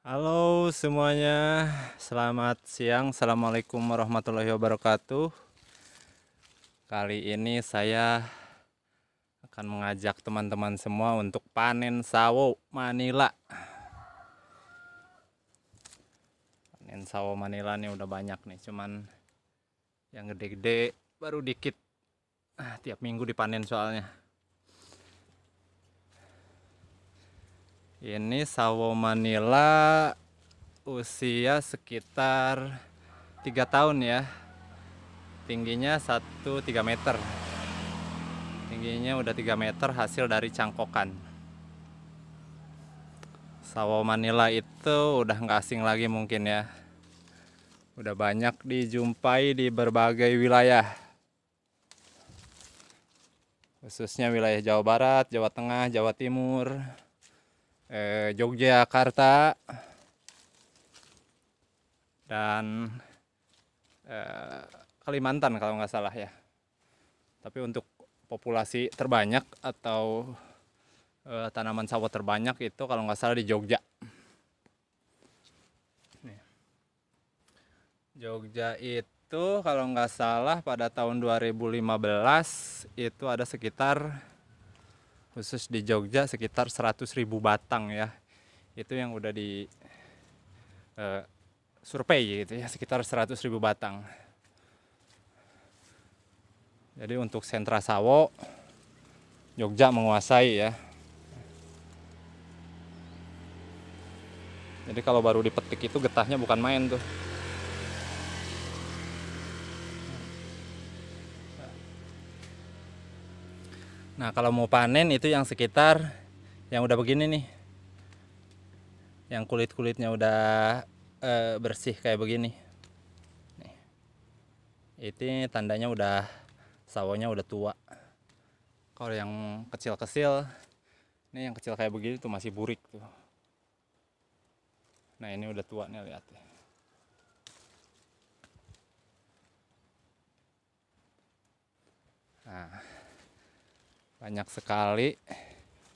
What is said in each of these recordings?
Halo semuanya, selamat siang. Assalamualaikum warahmatullahi wabarakatuh. Kali ini saya akan mengajak teman-teman semua untuk panen sawo Manila. Panen sawo Manila nih udah banyak nih, cuman yang gede-gede baru dikit. Tiap minggu dipanen soalnya. Ini sawo Manila usia sekitar 3 tahun ya. Tingginya 1,3 meter. Tingginya udah 3 meter hasil dari cangkokan. Sawo Manila itu udah nggak asing lagi mungkin ya. Udah banyak dijumpai di berbagai wilayah. Khususnya wilayah Jawa Barat, Jawa Tengah, Jawa Timur, Yogyakarta, dan Kalimantan kalau nggak salah ya. Tapi untuk populasi terbanyak atau tanaman sawo terbanyak itu kalau nggak salah di Jogja. Jogja itu kalau nggak salah pada tahun 2015 itu ada sekitar, khusus di Jogja sekitar 100.000 batang ya. Itu yang udah di survei gitu ya, sekitar 100.000 batang. Jadi untuk sentra sawo Jogja menguasai ya. Jadi kalau baru dipetik itu getahnya bukan main tuh. Nah kalau mau panen itu yang sekitar yang udah begini nih, yang kulit-kulitnya udah bersih kayak begini. Nih. Itu tandanya udah sawonya udah tua. Kalau yang kecil-kecil, ini yang kecil kayak begini tuh masih burik tuh. Nah ini udah tua nih, lihat ya. Nah, banyak sekali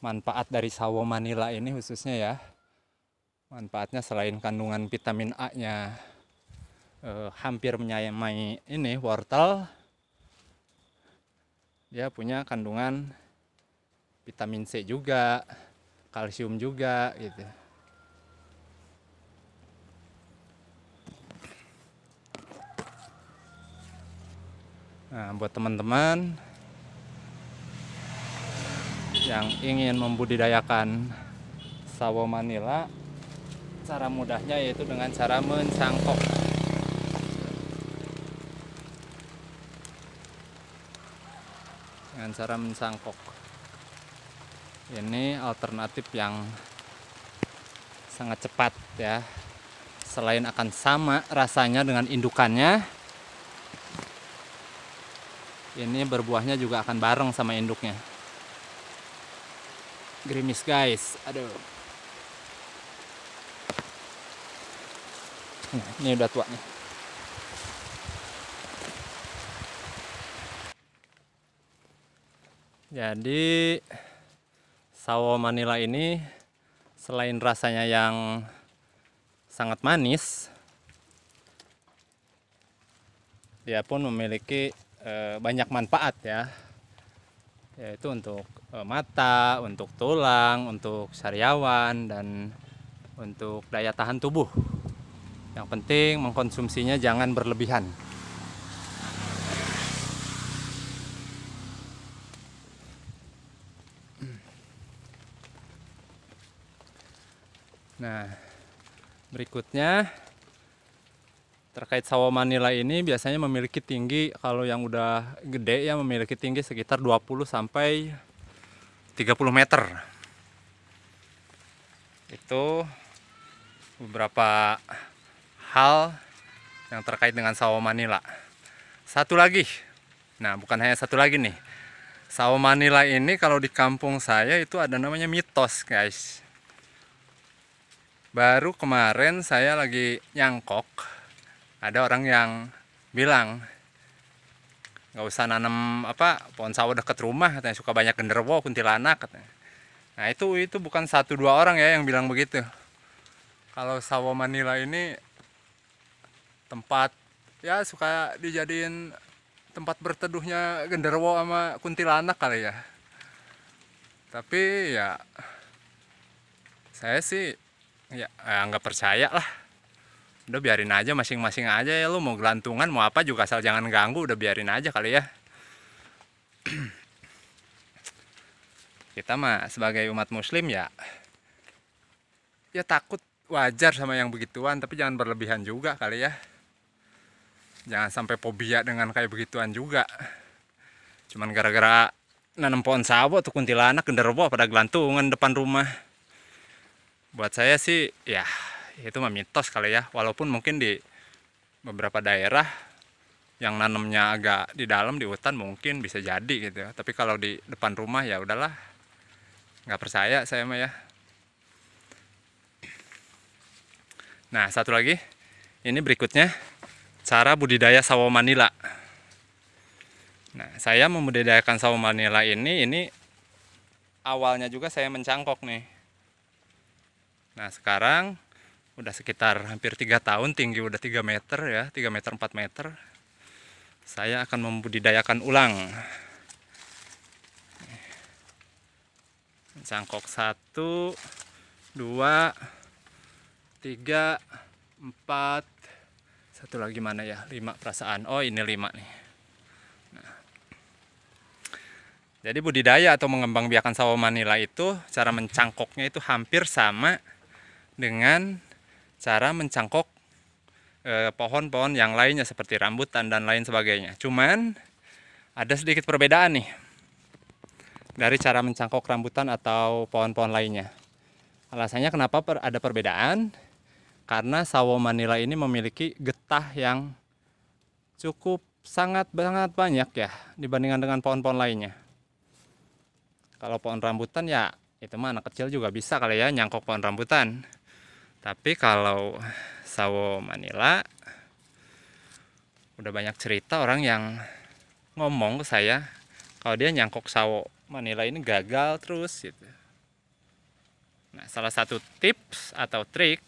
manfaat dari sawo Manila ini khususnya ya. Manfaatnya selain kandungan vitamin A-nya hampir menyamai ini wortel, dia punya kandungan vitamin C juga, kalsium juga gitu. Nah, buat teman-teman yang ingin membudidayakan sawo Manila, cara mudahnya yaitu dengan cara mencangkok. Dengan cara mencangkok. Ini alternatif yang sangat cepat ya. Selain akan sama rasanya dengan indukannya, ini berbuahnya juga akan bareng sama induknya. Gerimis guys, aduh. Nah, ini udah tua nih. Jadi sawo Manila ini selain rasanya yang sangat manis, dia pun memiliki banyak manfaat ya, yaitu untuk mata, untuk tulang, untuk sariawan, dan untuk daya tahan tubuh. Yang penting mengkonsumsinya jangan berlebihan. Nah, berikutnya terkait sawo Manila ini biasanya memiliki tinggi, kalau yang udah gede ya memiliki tinggi sekitar 20 sampai 30 meter. Itu beberapa hal yang terkait dengan sawo Manila. Satu lagi, nah bukan hanya satu lagi nih. Sawo Manila ini kalau di kampung saya itu ada namanya mitos guys. Baru kemarin saya lagi nyangkok, ada orang yang bilang nggak usah nanam pohon sawo deket rumah, katanya suka banyak genderuwo, kuntilanak katanya. Nah itu bukan satu dua orang ya yang bilang begitu. Kalau sawo Manila ini tempat ya suka dijadiin tempat berteduhnya genderuwo sama kuntilanak kali ya. Tapi ya saya sih ya nggak percaya lah. Udah biarin aja masing-masing aja ya, lu mau gelantungan mau apa juga asal jangan ganggu, udah biarin aja kali ya. Kita mah sebagai umat muslim ya takut wajar sama yang begituan, tapi jangan berlebihan juga kali ya. Jangan sampai fobia dengan kayak begituan juga. Cuman gara-gara nanam pohon sawo tuh kuntilanak genderuwo pada gelantungan depan rumah. Buat saya sih ya itu mah mitos kali ya. Walaupun mungkin di beberapa daerah yang nanamnya agak di dalam di hutan mungkin bisa jadi gitu ya. Tapi kalau di depan rumah ya udahlah, nggak percaya saya mah ya. Nah satu lagi, ini berikutnya cara budidaya sawo Manila. Nah saya membudidayakan sawo Manila ini awalnya juga saya mencangkok nih. Nah sekarang udah sekitar hampir 3 tahun, tinggi udah 3 meter ya, 3 meter 4 meter. Saya akan membudidayakan ulang. Cangkok 1, 2, 3, 4, satu lagi mana ya, 5 perasaan. Oh ini 5 nih. Nah, jadi budidaya atau mengembangbiakan sawo Manila itu cara mencangkoknya itu hampir sama dengan cara mencangkok pohon-pohon yang lainnya seperti rambutan dan lain sebagainya. Cuman ada sedikit perbedaan nih dari cara mencangkok rambutan atau pohon-pohon lainnya. Alasannya kenapa ada perbedaan? Karena sawo Manila ini memiliki getah yang cukup sangat banyak ya dibandingkan dengan pohon-pohon lainnya. Kalau pohon rambutan ya itu mah anak kecil juga bisa kali ya nyangkok pohon rambutan. Tapi kalau sawo Manila udah banyak cerita orang yang ngomong ke saya kalau dia nyangkok sawo Manila ini gagal terus gitu. Nah, salah satu tips atau trik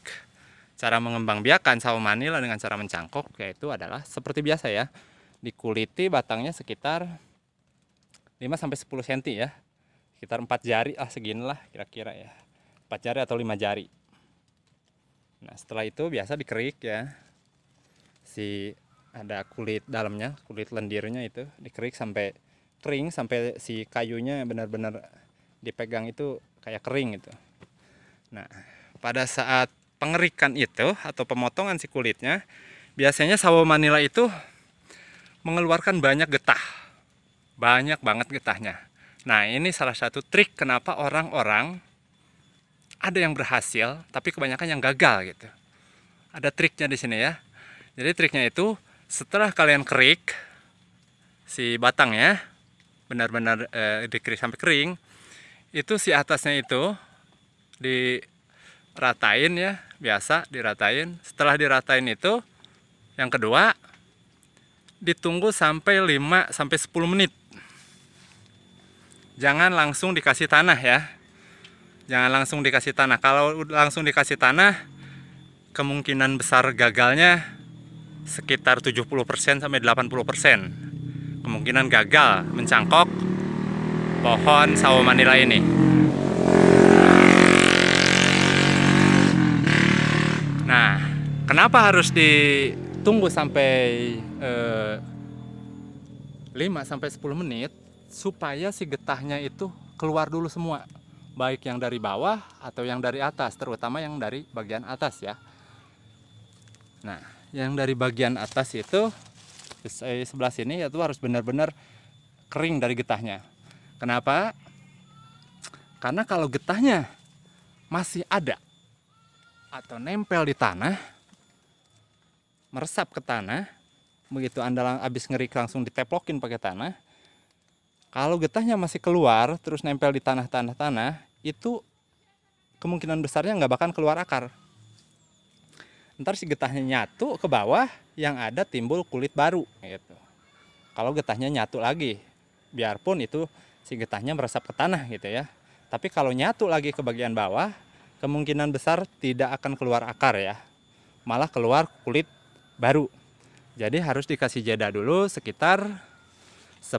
cara mengembangbiakan sawo Manila dengan cara mencangkok yaitu adalah seperti biasa ya. Dikuliti batangnya sekitar 5-10 cm ya. Sekitar 4 jari seginilah kira-kira ya. 4 jari atau 5 jari. Nah setelah itu biasa dikerik ya, ada kulit dalamnya, kulit lendirnya itu dikerik sampai kering, sampai si kayunya benar-benar dipegang itu kayak kering gitu. Nah pada saat pengerikan itu atau pemotongan si kulitnya, biasanya sawo Manila itu mengeluarkan banyak getah, banyak banget getahnya. Nah ini salah satu trik kenapa orang-orang ada yang berhasil, tapi kebanyakan yang gagal gitu. Ada triknya di sini ya. Jadi triknya itu setelah kalian kerik si batangnya, benar-benar dikerik sampai kering, itu si atasnya itu diratain ya, biasa diratain. Setelah diratain itu, yang kedua ditunggu sampai 5-10 menit. Jangan langsung dikasih tanah ya. Jangan langsung dikasih tanah. Kalau langsung dikasih tanah, kemungkinan besar gagalnya sekitar 70% sampai 80%. Kemungkinan gagal mencangkok pohon sawo Manila ini. Nah, kenapa harus ditunggu sampai 5-10 menit? Supaya si getahnya itu keluar dulu semua. Baik yang dari bawah atau yang dari atas, terutama yang dari bagian atas ya. Nah, yang dari bagian atas itu sebelah sini itu harus benar-benar kering dari getahnya. Kenapa? Karena kalau getahnya masih ada atau nempel di tanah, meresap ke tanah, begitu Anda habis ngerik langsung diteplokin pakai tanah. Kalau getahnya masih keluar terus nempel di tanah, itu kemungkinan besarnya nggak bakal keluar akar. Ntar si getahnya nyatu ke bawah, yang ada timbul kulit baru gitu. Kalau getahnya nyatu lagi, biarpun itu si getahnya meresap ke tanah gitu ya. Tapi kalau nyatu lagi ke bagian bawah, kemungkinan besar tidak akan keluar akar ya, malah keluar kulit baru. Jadi harus dikasih jeda dulu sekitar 5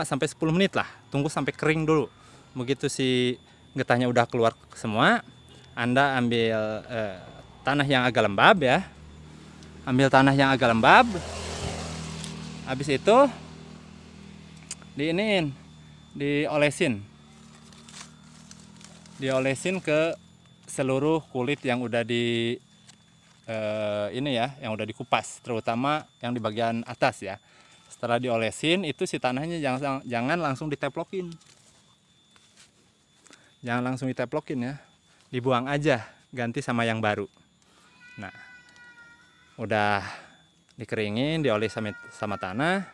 sampai 10 menit lah, tunggu sampai kering dulu. Begitu si getahnya udah keluar semua, Anda ambil tanah yang agak lembab ya, ambil tanah yang agak lembab, habis itu diolesin ke seluruh kulit yang udah yang udah dikupas, terutama yang di bagian atas ya. Setelah diolesin itu si tanahnya jangan langsung diteplokin. Jangan langsung diteplokin ya. Dibuang aja, ganti sama yang baru. Nah, udah dikeringin, dioles sama tanah.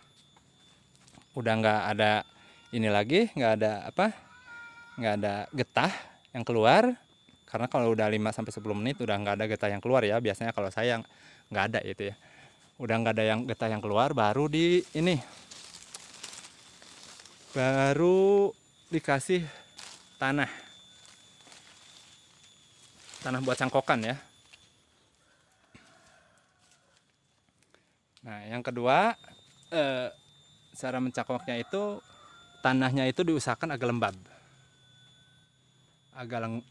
Udah nggak ada ini lagi, nggak ada getah yang keluar. Karena kalau udah 5 sampai 10 menit udah nggak ada getah yang keluar ya. Biasanya kalau saya nggak ada itu ya. Udah nggak ada yang getah yang keluar, baru dikasih tanah buat cangkokan ya. Nah, yang kedua, cara mencangkoknya itu tanahnya itu diusahakan agak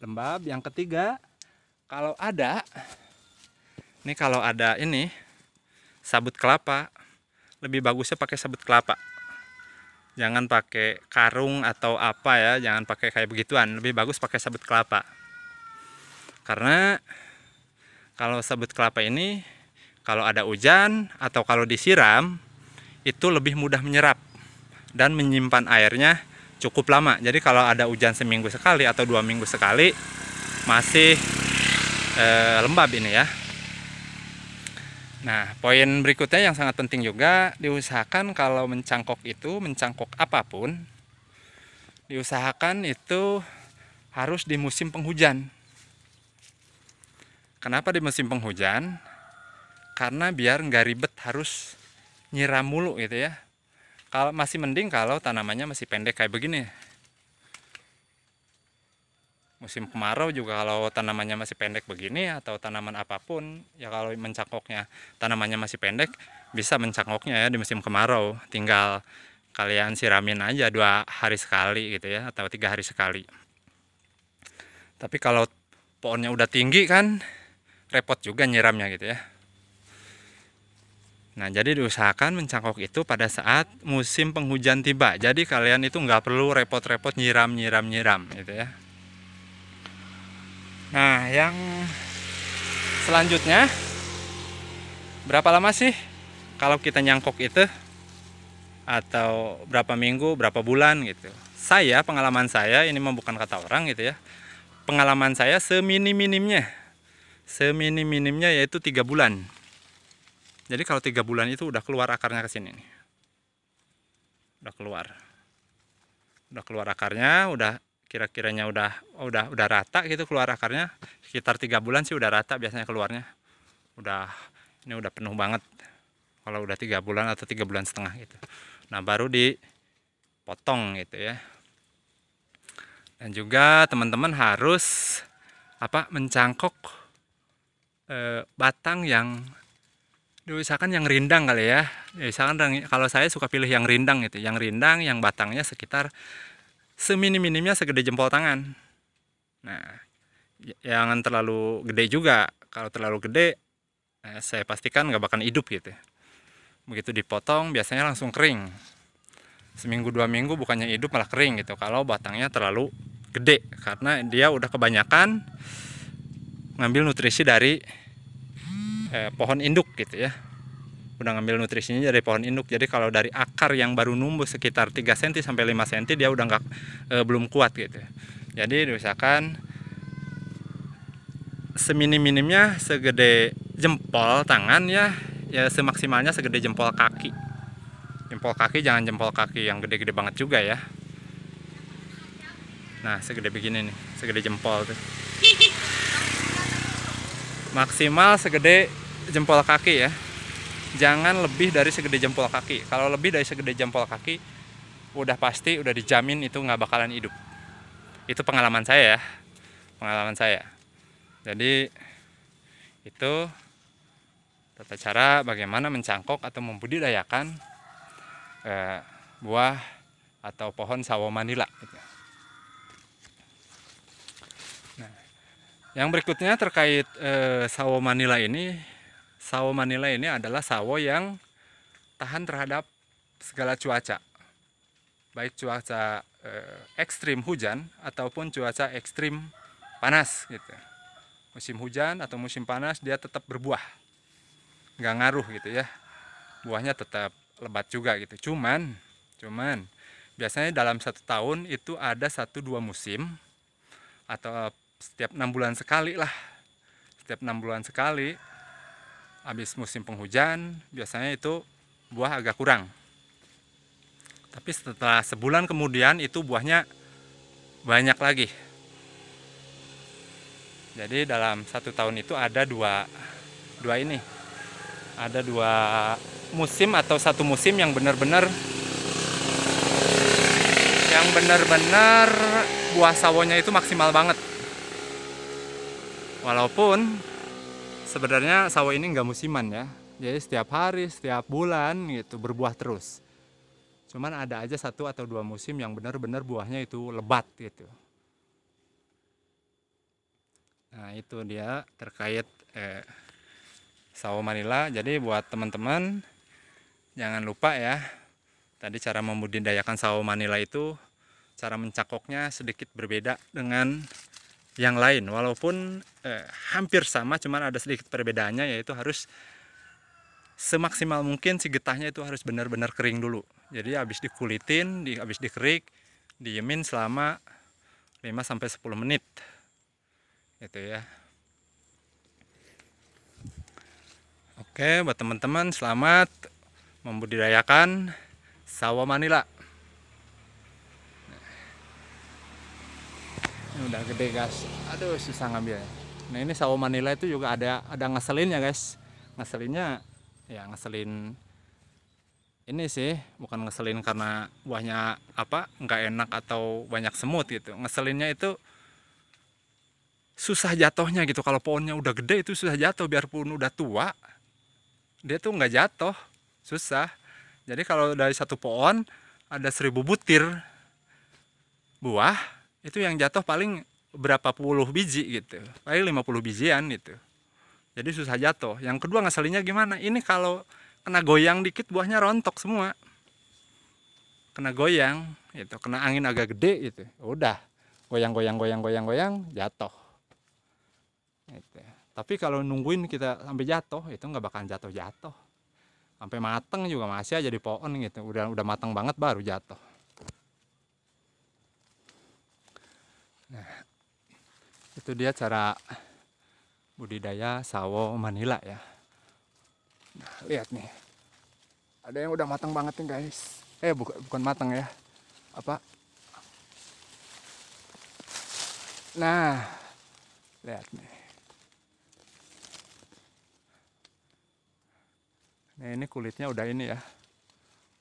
lembab. Yang ketiga, kalau ada sabut kelapa, lebih bagusnya pakai sabut kelapa. Jangan pakai karung atau apa ya, jangan pakai kayak begituan. Lebih bagus pakai sabut kelapa. Karena kalau sabut kelapa ini, kalau ada hujan atau kalau disiram, itu lebih mudah menyerap dan menyimpan airnya cukup lama. Jadi kalau ada hujan seminggu sekali atau 2 minggu sekali, masih lembab ini ya. Nah, poin berikutnya yang sangat penting juga, diusahakan kalau mencangkok apapun, diusahakan itu harus di musim penghujan. Kenapa di musim penghujan? Karena biar nggak ribet harus nyiram mulu gitu ya. Kalau masih mending kalau tanamannya masih pendek kayak begini. Musim kemarau juga kalau tanamannya masih pendek begini atau tanaman apapun ya, kalau mencangkoknya tanamannya masih pendek, bisa mencangkoknya ya di musim kemarau. Tinggal kalian siramin aja 2 hari sekali gitu ya, atau 3 hari sekali. Tapi kalau pohonnya udah tinggi kan repot juga nyiramnya gitu ya. Nah, jadi diusahakan mencangkok itu pada saat musim penghujan tiba. Jadi kalian itu nggak perlu repot-repot nyiram gitu ya. Nah, yang selanjutnya, berapa lama sih kalau kita nyangkok itu? Atau berapa minggu, berapa bulan gitu. Pengalaman saya, ini mah bukan kata orang gitu ya. Pengalaman saya seminim-minimnya yaitu 3 bulan. Jadi kalau 3 bulan itu udah keluar akarnya ke sini nih. Udah keluar akarnya, udah kira-kiranya udah rata gitu keluar akarnya. Sekitar 3 bulan sih udah rata biasanya keluarnya. Ini udah penuh banget. Kalau udah 3 bulan atau 3 bulan setengah gitu. Nah, baru dipotong gitu ya. Dan juga teman-teman harus mencangkok batang yang diusahakan yang rindang kali ya. Misalkan kalau saya suka pilih yang rindang gitu, yang batangnya sekitar seminim-minimnya segede jempol tangan. Nah, jangan terlalu gede juga. Kalau terlalu gede, saya pastikan nggak bakal hidup gitu. Begitu dipotong biasanya langsung kering. Seminggu 2 minggu bukannya hidup malah kering gitu. Kalau batangnya terlalu gede, karena dia udah kebanyakan ngambil nutrisi dari pohon induk gitu ya. Udah ngambil nutrisinya dari pohon induk. Jadi kalau dari akar yang baru numbuh sekitar 3 cm sampai 5 cm dia udah belum kuat gitu. Jadi diusahakan seminim-minimnya segede jempol tangan ya, semaksimalnya segede jempol kaki. Jempol kaki, jangan jempol kaki yang gede-gede banget juga ya. Nah, segede begini nih, segede jempol tuh. Maksimal segede jempol kaki ya. Jangan lebih dari segede jempol kaki. Kalau lebih dari segede jempol kaki, udah pasti, udah dijamin itu nggak bakalan hidup. Itu pengalaman saya ya. pengalaman saya. Jadi itu tata cara bagaimana mencangkok atau membudidayakan buah atau pohon sawo manila. Nah, yang berikutnya terkait sawo manila ini. Sawo manila ini adalah sawo yang tahan terhadap segala cuaca, baik cuaca ekstrim hujan ataupun cuaca ekstrim panas gitu. Musim hujan atau musim panas dia tetap berbuah, nggak ngaruh gitu ya, buahnya tetap lebat juga gitu. Cuman biasanya dalam 1 tahun itu ada 1-2 musim, atau setiap 6 bulan sekali lah, setiap 6 bulan sekali habis musim penghujan biasanya itu buah agak kurang. Tapi setelah sebulan kemudian itu buahnya banyak lagi. Jadi dalam 1 tahun itu ada dua musim atau 1 musim yang benar-benar buah sawonya itu maksimal banget. Walaupun sebenarnya sawo ini nggak musiman ya, jadi setiap hari, setiap bulan gitu berbuah terus. Cuman ada aja 1 atau 2 musim yang benar-benar buahnya itu lebat gitu. Nah itu dia terkait sawo manila. Jadi buat teman-teman jangan lupa ya, tadi cara membudidayakan sawo manila itu cara mencangkoknya sedikit berbeda dengan yang lain, walaupun hampir sama, cuman ada sedikit perbedaannya, yaitu harus semaksimal mungkin si getahnya itu harus benar-benar kering dulu. Jadi habis dikulitin, habis dikerik, diemin selama 5-10 menit gitu ya. Oke, buat teman-teman selamat membudidayakan sawo manila. Ini udah gede guys, aduh susah ngambilnya. Nah ini sawo manila itu juga ada ngeselinnya guys. Ngeselinnya ya ngeselin ini sih, bukan ngeselin karena buahnya apa nggak enak atau banyak semut gitu. Ngeselinnya itu susah jatuhnya gitu. Kalau pohonnya udah gede itu susah jatuh, biarpun udah tua dia tuh nggak jatuh, susah. Jadi kalau dari 1 pohon ada 1000 butir buah, itu yang jatuh paling berapa puluh biji gitu, paling 50 bijian gitu. Jadi susah jatuh. Yang kedua ngeselinnya gimana, ini kalau kena goyang dikit buahnya rontok semua, kena goyang gitu, kena angin agak gede gitu, udah goyang jatuh gitu. Tapi kalau nungguin kita sampai jatuh itu nggak bakalan jatuh sampai mateng juga masih aja di pohon gitu. Udah matang banget baru jatuh. Nah, itu dia cara budidaya sawo manila ya. Nah, lihat nih, ada yang udah matang banget nih guys. Bukan matang ya, apa? Nah, lihat nih. Nah ini kulitnya udah ini ya,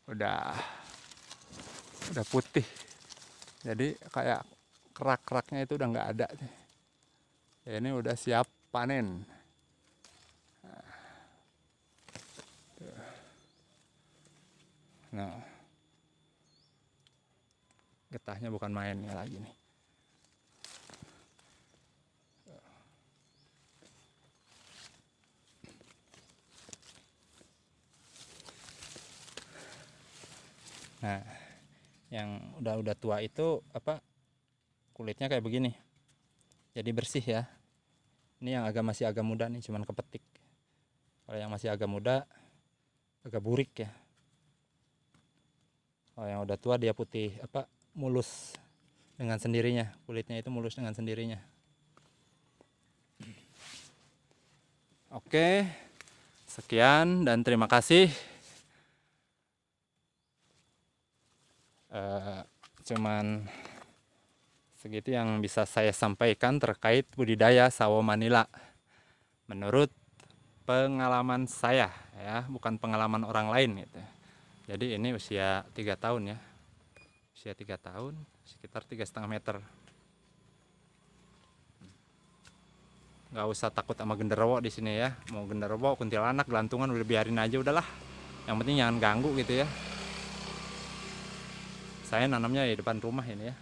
udah putih. Jadi kayak kerak-keraknya itu udah nggak ada nih. Ya, ini udah siap panen. Nah, getahnya bukan main ya lagi nih. Nah, yang udah tua itu apa? Kulitnya kayak begini. Jadi bersih ya. Ini yang masih agak muda nih, cuman kepetik. Kalau yang masih agak muda agak burik ya. Kalau yang udah tua dia putih apa? Mulus dengan sendirinya. Kulitnya itu mulus dengan sendirinya. Oke. Sekian dan terima kasih. Cuman segitu yang bisa saya sampaikan terkait budidaya sawo manila menurut pengalaman saya ya, bukan pengalaman orang lain gitu. Jadi ini usia 3 tahun ya, usia 3 tahun sekitar 3,5 meter. nggak usah takut sama genderuwo di sini ya. Mau genderuwo, kuntilanak, gelantungan udah biarin aja udahlah. Yang penting jangan ganggu gitu ya. Saya nanamnya di depan rumah ini ya.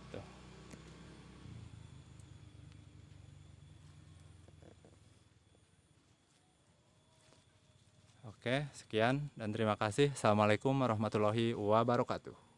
Tuh. Oke, sekian dan terima kasih. Assalamualaikum warahmatullahi wabarakatuh.